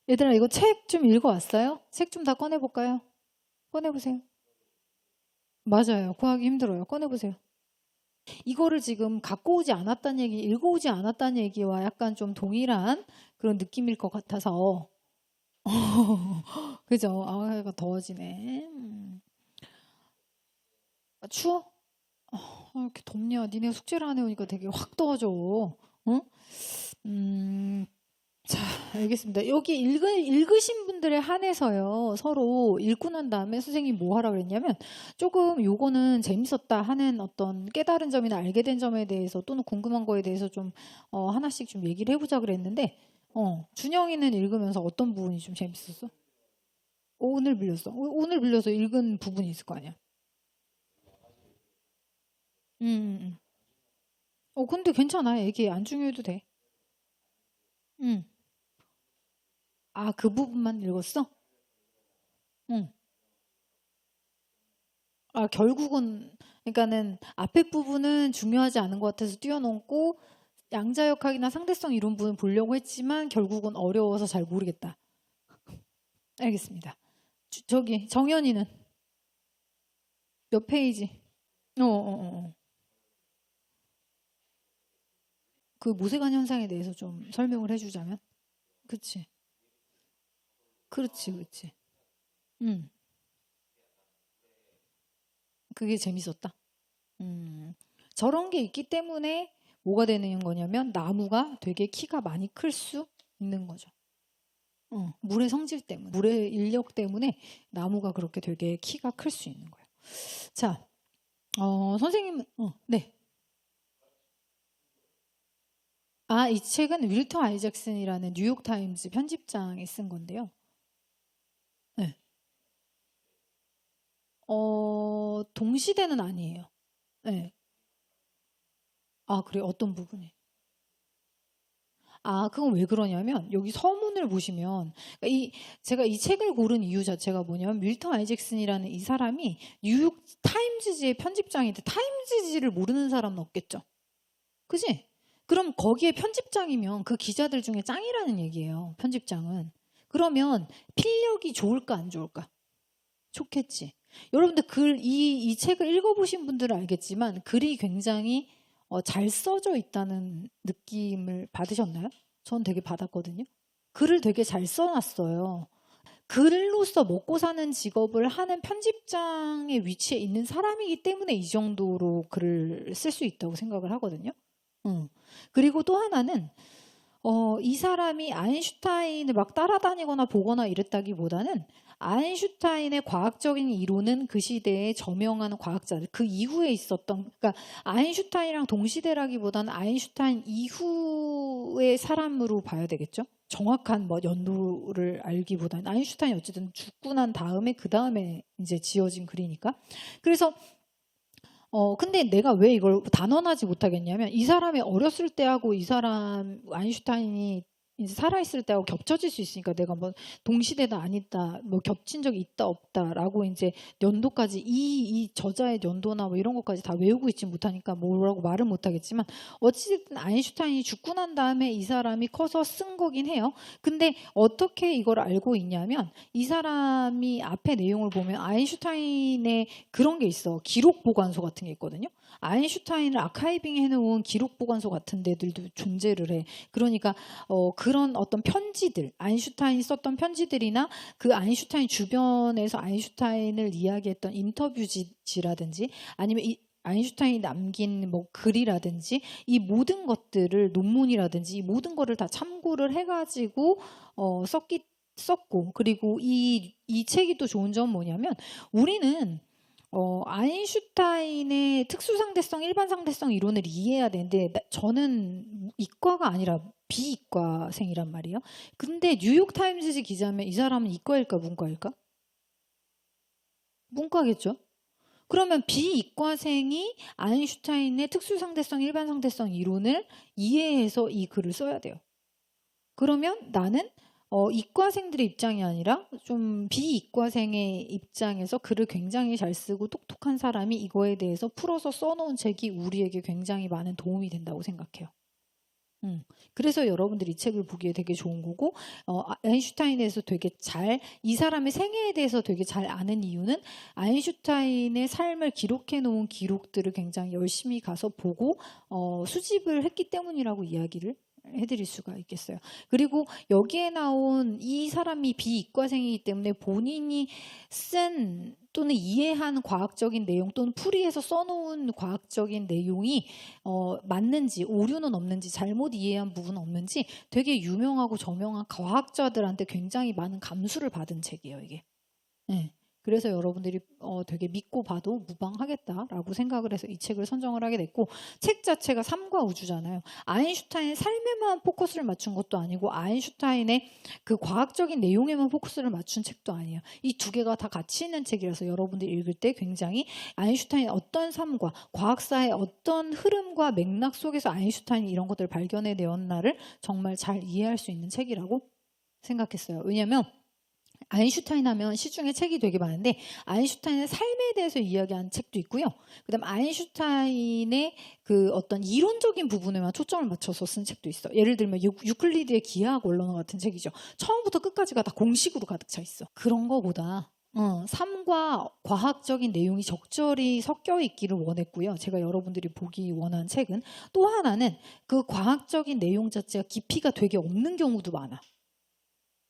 얘들아, 이거 책 좀 읽어왔어요? 책 좀 다 꺼내볼까요? 꺼내보세요. 맞아요. 구하기 힘들어요. 꺼내보세요. 이거를 지금 갖고 오지 않았다는 얘기, 읽어오지 않았다는 얘기와 약간 좀 동일한 그런 느낌일 것 같아서. 그죠? 아, 이거 더워지네. 아, 추워? 이렇게 덥냐? 니네 숙제를 안 해오니까 되게 확 더워져. 응? 음, 자, 알겠습니다. 여기 읽으신 분들에 한해서요, 서로 읽고 난 다음에 선생님이 뭐 하라 그랬냐면, 조금 요거는 재밌었다 하는 어떤 깨달은 점이나 알게 된 점에 대해서 또는 궁금한 거에 대해서 좀, 하나씩 좀 얘기를 해보자 그랬는데, 준영이는 읽으면서 어떤 부분이 좀 재밌었어? 오늘 빌렸어. 오늘 빌려서 읽은 부분이 있을 거 아니야? 음, 음, 음. 근데 괜찮아. 얘기 안 중요해도 돼. 음. 아, 그 부분만 읽었어? 응. 아, 결국은, 그러니까는 앞에 부분은 중요하지 않은 것 같아서 띄워놓고 양자역학이나 상대성 이런 부분 보려고 했지만 결국은 어려워서 잘 모르겠다. 알겠습니다. 저기 정연이는 몇 페이지? 그 모세관 현상에 대해서 좀 설명을 해주자면? 그치? 그렇지, 그렇지. 음, 그게 재밌었다. 음, 저런 게 있기 때문에 뭐가 되는 거냐면 나무가 되게 키가 많이 클 수 있는 거죠. 물의 성질 때문에, 물의 인력 때문에 나무가 그렇게 되게 키가 클 수 있는 거예요. 자, 선생님은, 네. 아, 이 책은 윌터 아이잭슨이라는 뉴욕타임즈 편집장이 쓴 건데요. 네. 동시대는 아니에요. 네. 아, 그래, 어떤 부분이? 아, 그건 왜 그러냐면, 여기 서문을 보시면, 그러니까 제가 이 책을 고른 이유 자체가 뭐냐면, 밀턴 아이잭슨이라는 이 사람이 뉴욕 타임즈지의 편집장인데, 타임즈지를 모르는 사람은 없겠죠. 그지? 그럼 거기에 편집장이면 그 기자들 중에 짱이라는 얘기예요. 편집장은. 그러면 필력이 좋을까, 안 좋을까? 좋겠지. 여러분들 이 책을 읽어보신 분들은 알겠지만, 글이 굉장히 잘 써져 있다는 느낌을 받으셨나요? 전 되게 받았거든요. 글을 되게 잘 써놨어요. 글로서 먹고 사는 직업을 하는 편집장의 위치에 있는 사람이기 때문에 이 정도로 글을 쓸 수 있다고 생각을 하거든요. 그리고 또 하나는 이 사람이 아인슈타인을 막 따라다니거나 보거나 이랬다기보다는 아인슈타인의 과학적인 이론은 그 시대에 저명한 과학자들, 그 이후에 있었던, 그러니까 아인슈타인이랑 동시대라기보다는 아인슈타인 이후의 사람으로 봐야 되겠죠? 정확한 뭐 연도를 알기보다는 아인슈타인이 어쨌든 죽고 난 다음에 그 다음에 이제 지어진 글이니까. 그래서 근데 내가 왜 이걸 단언하지 못하겠냐면, 이 사람이 어렸을 때하고 이 사람, 아인슈타인이 이제 살아있을 때하고 겹쳐질 수 있으니까 내가 뭐 동시대다 아니다, 뭐 겹친 적이 있다 없다라고 이제 연도까지 이 저자의 연도나 뭐 이런 것까지 다 외우고 있지 못하니까 뭐라고 말을 못하겠지만 어찌됐든 아인슈타인이 죽고 난 다음에 이 사람이 커서 쓴 거긴 해요. 근데 어떻게 이걸 알고 있냐면 이 사람이 앞에 내용을 보면 아인슈타인의 그런 게 있어. 기록 보관소 같은 게 있거든요. 아인슈타인을 아카이빙 해놓은 기록 보관소 같은 데들도 존재를 해. 그러니까 그런 어떤 편지들, 아인슈타인이 썼던 편지들이나 그 아인슈타인 주변에서 아인슈타인을 이야기했던 인터뷰지라든지 아니면 아인슈타인이 남긴 뭐 글이라든지 이 모든 것들을 논문이라든지 이 모든 거를 다 참고를 해가지고 썼고 그리고 이 책이 또 좋은 점은 뭐냐면 우리는 아인슈타인의 특수상대성, 일반상대성 이론을 이해해야 되는데 저는 이과가 아니라 비이과생이란 말이에요. 근데 뉴욕타임즈 기자면 이 사람은 이과일까 문과일까? 문과겠죠. 그러면 비이과생이 아인슈타인의 특수상대성, 일반상대성 이론을 이해해서 이 글을 써야 돼요. 그러면 나는 이과생들의 입장이 아니라 좀 비이과생의 입장에서 글을 굉장히 잘 쓰고 똑똑한 사람이 이거에 대해서 풀어서 써놓은 책이 우리에게 굉장히 많은 도움이 된다고 생각해요. 그래서 여러분들이 이 책을 보기에 되게 좋은 거고, 아인슈타인에 대해서 되게 이 사람의 생애에 대해서 되게 잘 아는 이유는 아인슈타인의 삶을 기록해 놓은 기록들을 굉장히 열심히 가서 보고 수집을 했기 때문이라고 이야기를 해드릴 수가 있겠어요. 그리고 여기에 나온 이 사람이 비이과생이기 때문에 본인이 쓴 또는 이해한 과학적인 내용 또는 풀이해서 써놓은 과학적인 내용이 맞는지 오류는 없는지 잘못 이해한 부분은 없는지 되게 유명하고 저명한 과학자들한테 굉장히 많은 감수를 받은 책이에요, 이게. 네. 그래서 여러분들이 되게 믿고 봐도 무방하겠다라고 생각을 해서 이 책을 선정을 하게 됐고, 책 자체가 삶과 우주잖아요. 아인슈타인의 삶에만 포커스를 맞춘 것도 아니고 아인슈타인의 그 과학적인 내용에만 포커스를 맞춘 책도 아니에요. 이 두 개가 다 같이 있는 책이라서 여러분들이 읽을 때 굉장히 아인슈타인의 어떤 삶과 과학사의 어떤 흐름과 맥락 속에서 아인슈타인이 이런 것들을 발견해내었나를 정말 잘 이해할 수 있는 책이라고 생각했어요. 왜냐하면 아인슈타인 하면 시중에 책이 되게 많은데 아인슈타인의 삶에 대해서 이야기하는 책도 있고요. 그다음 아인슈타인의 그 어떤 이론적인 부분에만 초점을 맞춰서 쓴 책도 있어. 예를 들면 유클리드의 기하학 원론어 같은 책이죠. 처음부터 끝까지가 다 공식으로 가득 차 있어. 그런 거보다 삶과 과학적인 내용이 적절히 섞여 있기를 원했고요. 제가 여러분들이 보기 원한 책은 또 하나는 그 과학적인 내용 자체가 깊이가 되게 없는 경우도 많아.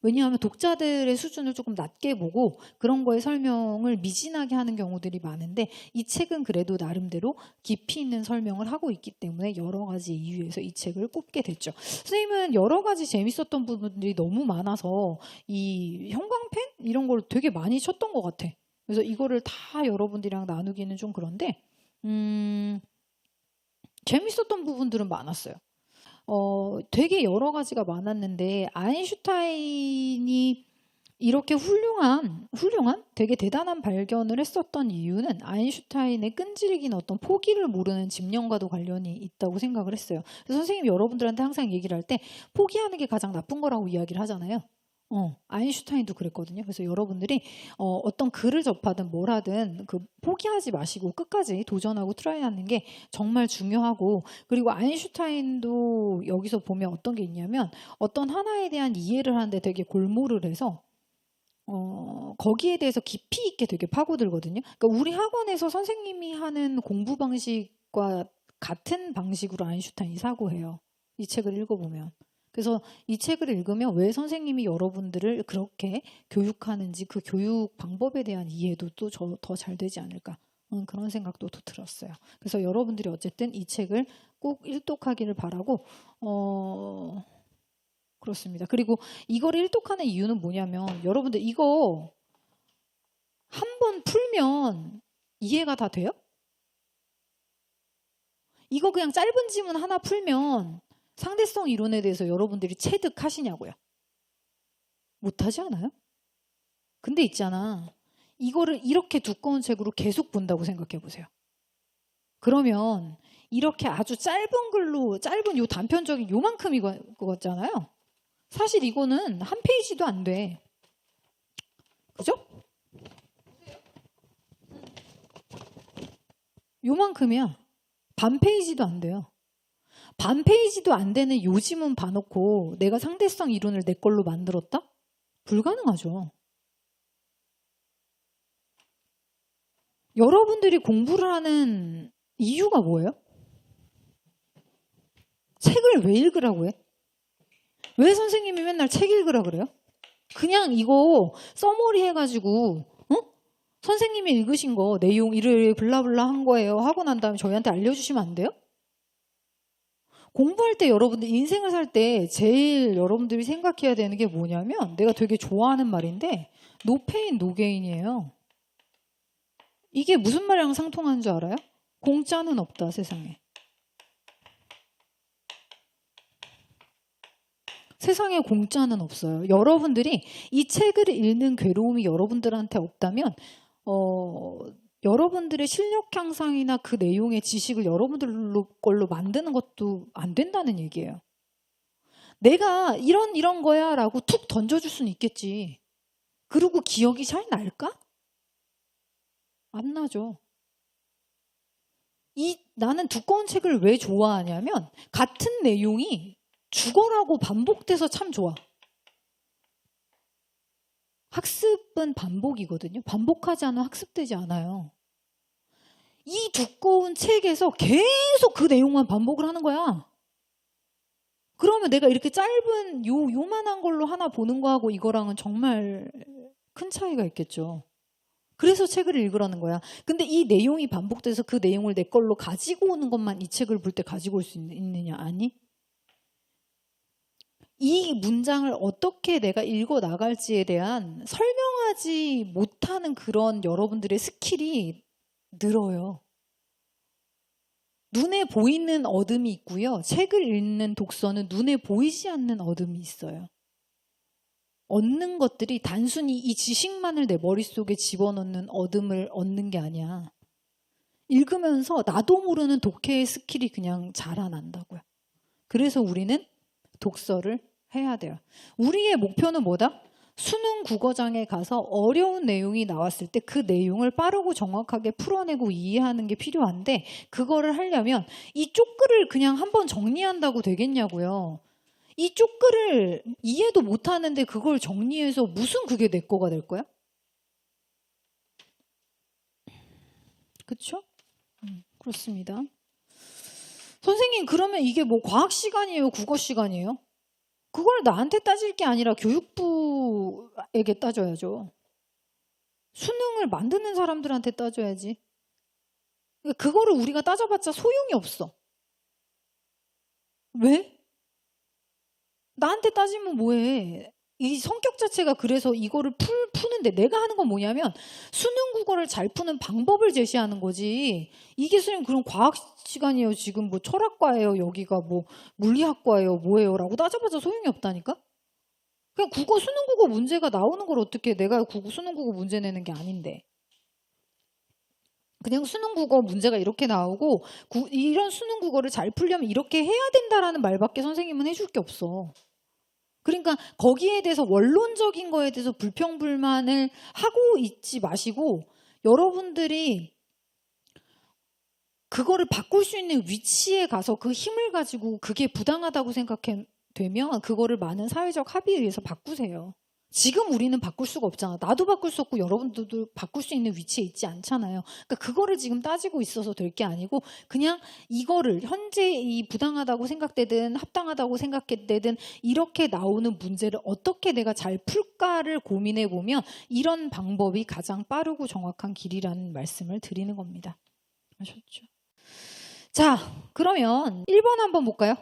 왜냐하면 독자들의 수준을 조금 낮게 보고 그런 거에 설명을 미진하게 하는 경우들이 많은데 이 책은 그래도 나름대로 깊이 있는 설명을 하고 있기 때문에 여러 가지 이유에서 이 책을 꼽게 됐죠. 선생님은 여러 가지 재밌었던 부분들이 너무 많아서 이 형광펜? 이런 걸 되게 많이 쳤던 것 같아. 그래서 이거를 다 여러분들이랑 나누기는 좀 그런데 재밌었던 부분들은 많았어요. 되게 여러 가지가 많았는데 아인슈타인이 이렇게 훌륭한 되게 대단한 발견을 했었던 이유는 아인슈타인의 끈질긴 어떤 포기를 모르는 집념과도 관련이 있다고 생각을 했어요. 그래서 선생님이 여러분들한테 항상 얘기를 할 때 포기하는 게 가장 나쁜 거라고 이야기를 하잖아요. 아인슈타인도 그랬거든요. 그래서 여러분들이 어떤 글을 접하든 뭘 하든 그 포기하지 마시고 끝까지 도전하고 트라이하는 게 정말 중요하고, 그리고 아인슈타인도 여기서 보면 어떤 게 있냐면 어떤 하나에 대한 이해를 하는데 되게 골몰을 해서 거기에 대해서 깊이 있게 되게 파고들거든요. 그러니까 우리 학원에서 선생님이 하는 공부 방식과 같은 방식으로 아인슈타인이 사고해요. 이 책을 읽어보면. 그래서 이 책을 읽으면 왜 선생님이 여러분들을 그렇게 교육하는지 그 교육 방법에 대한 이해도 또 더 잘 되지 않을까, 그런 생각도 또 들었어요. 그래서 여러분들이 어쨌든 이 책을 꼭 일독하기를 바라고 그렇습니다. 그리고 이걸 일독하는 이유는 뭐냐면 여러분들 이거 한 번 풀면 이해가 다 돼요? 이거 그냥 짧은 지문 하나 풀면 상대성 이론에 대해서 여러분들이 체득하시냐고요? 못하지 않아요? 근데 있잖아. 이거를 이렇게 두꺼운 책으로 계속 본다고 생각해 보세요. 그러면 이렇게 아주 짧은 글로 짧은 요 단편적인 요만큼 이거잖아요. 사실 이거는 한 페이지도 안 돼. 그죠? 요만큼이야. 반 페이지도 안 돼요. 반 페이지도 안 되는 요지문 봐놓고 내가 상대성 이론을 내 걸로 만들었다? 불가능하죠. 여러분들이 공부를 하는 이유가 뭐예요? 책을 왜 읽으라고 해? 왜 선생님이 맨날 책 읽으라 그래요? 그냥 이거 써머리 해가지고 선생님이 읽으신 거 내용 이를 블라블라 한 거예요 하고 난 다음에 저희한테 알려주시면 안 돼요? 공부할 때 여러분들 인생을 살 때 제일 여러분들이 생각해야 되는 게 뭐냐면 내가 되게 좋아하는 말인데 no pain no gain이에요. 이게 무슨 말이랑 상통하는 줄 알아요? 공짜는 없다 세상에. 세상에 공짜는 없어요. 여러분들이 이 책을 읽는 괴로움이 여러분들한테 없다면 여러분들의 실력 향상이나 그 내용의 지식을 여러분들 걸로 만드는 것도 안 된다는 얘기예요. 내가 이런 거야 라고 툭 던져줄 수는 있겠지. 그리고 기억이 잘 날까? 안 나죠. 나는 두꺼운 책을 왜 좋아하냐면 같은 내용이 죽어라고 반복돼서 참 좋아. 학습은 반복이거든요. 반복하지 않으면 학습되지 않아요. 이 두꺼운 책에서 계속 그 내용만 반복을 하는 거야. 그러면 내가 이렇게 짧은 요만한 걸로 하나 보는 거하고 이거랑은 정말 큰 차이가 있겠죠. 그래서 책을 읽으라는 거야. 근데 이 내용이 반복돼서 그 내용을 내 걸로 가지고 오는 것만 이 책을 볼 때 가지고 올 수 있느냐? 아니. 이 문장을 어떻게 내가 읽어 나갈지에 대한 설명하지 못하는 그런 여러분들의 스킬이 늘어요. 눈에 보이는 어둠이 있고요. 책을 읽는 독서는 눈에 보이지 않는 어둠이 있어요. 얻는 것들이 단순히 이 지식만을 내 머릿속에 집어넣는 어둠을 얻는 게 아니야. 읽으면서 나도 모르는 독해의 스킬이 그냥 자라난다고요. 그래서 우리는 독서를 해야 돼요. 우리의 목표는 뭐다? 수능 국어장에 가서 어려운 내용이 나왔을 때 그 내용을 빠르고 정확하게 풀어내고 이해하는 게 필요한데 그거를 하려면 이 쪽글을 그냥 한번 정리한다고 되겠냐고요. 이 쪽글을 이해도 못하는데 그걸 정리해서 무슨 그게 내 거가 될 거야? 그렇죠? 그렇습니다. 선생님 그러면 이게 뭐 과학 시간이에요? 국어 시간이에요? 그걸 나한테 따질 게 아니라 교육부에게 따져야죠. 수능을 만드는 사람들한테 따져야지. 그거를 우리가 따져봤자 소용이 없어. 왜? 나한테 따지면 뭐해? 이 성격 자체가 그래서 이거를 푸는데 내가 하는 건 뭐냐면 수능 국어를 잘 푸는 방법을 제시하는 거지. 이게 선생님 그럼 과학 시간이에요? 지금 뭐 철학과예요? 여기가 뭐 물리학과예요? 뭐예요? 라고 따져봤자 소용이 없다니까? 그냥 국어 수능 국어 문제가 나오는 걸 어떻게 내가 수능 국어 문제 내는 게 아닌데. 그냥 수능 국어 문제가 이렇게 나오고 이런 수능 국어를 잘 풀려면 이렇게 해야 된다라는 말밖에 선생님은 해줄 게 없어. 그러니까 거기에 대해서 원론적인 거에 대해서 불평불만을 하고 있지 마시고 여러분들이 그거를 바꿀 수 있는 위치에 가서 그 힘을 가지고 그게 부당하다고 생각되면 그거를 많은 사회적 합의에 의해서 바꾸세요. 지금 우리는 바꿀 수가 없잖아. 나도 바꿀 수 없고 여러분들도 바꿀 수 있는 위치에 있지 않잖아요. 그러니까 그거를 지금 따지고 있어서 될 게 아니고 그냥 이거를 현재 이 부당하다고 생각되든 합당하다고 생각되든 이렇게 나오는 문제를 어떻게 내가 잘 풀까를 고민해 보면 이런 방법이 가장 빠르고 정확한 길이라는 말씀을 드리는 겁니다. 아셨죠? 자, 그러면 1번 한번 볼까요?